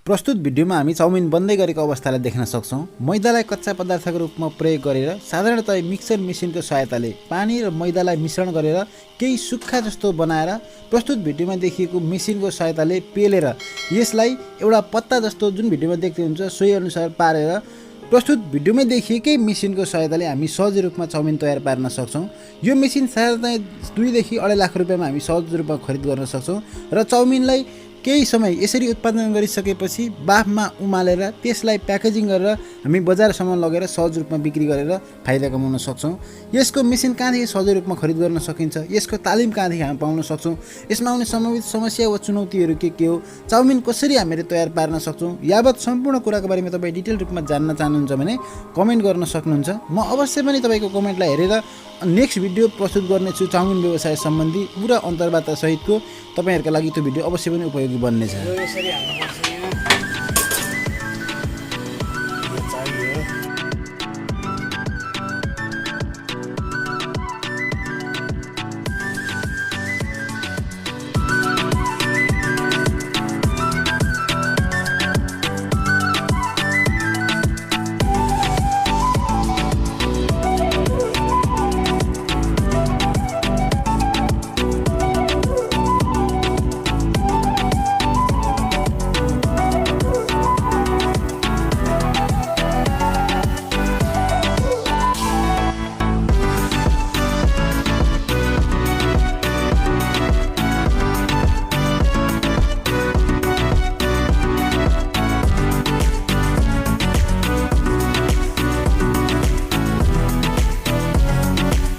प्रस्तुत भिडियोमा हामी चाउमिन बन्दै गरेको अवस्थालाई देख्न सक्छौँ। मैदालाई कच्चा पदार्थको रूपमा प्रयोग गरेर साधारणतया मिक्सर मेसिनको सहायताले पानी र मैदालाई मिश्रण गरेर केही सुक्खा जस्तो बनाएर प्रस्तुत भिडियोमा देखिएको मेसिनको सहायताले पेलेर यसलाई एउटा पत्ता जस्तो जुन भिडियोमा देख्दै हुन्छ सोही अनुसार पारेर प्रस्तुत भिडियोमै देखिएकै मेसिनको सहायताले हामी सहज रूपमा चाउमिन तयार पार्न सक्छौँ। यो मेसिन साधारणतया 2 देखि 2.5 लाख रुपैयाँमा हामी सहज रूपमा खरिद गर्न सक्छौँ र चाउमिनलाई केही समय यसरी उत्पादन गरिसकेपछि बाफमा उमालेर त्यसलाई प्याकेजिङ गरेर हामी बजारसम्म लगेर सहज रूपमा बिक्री गरेर फाइदा कमाउन सक्छौँ। यसको मेसिन कहाँदेखि सहज रूपमा खरिद गर्न सकिन्छ, यसको तालिम कहाँदेखि हामी पाउन सक्छौँ, यसमा आउने सम्भावित समस्या वा चुनौतीहरू के हो, चाउमिन कसरी हामीले तयार पार्न सक्छौँ, यावत सम्पूर्ण कुराको बारेमा तपाईँ डिटेल रूपमा जान्न चाहनुहुन्छ भने कमेन्ट गर्न सक्नुहुन्छ। म अवश्य पनि तपाईँको कमेन्टलाई हेरेर नेक्स्ट भिडियो प्रस्तुत गर्नेछु चाउमिन व्यवसाय सम्बन्धी पुरा अन्तर्वार्ता सहितको। तपाईँहरूका लागि त्यो भिडियो अवश्य पनि उपयोगी बन्नेछ।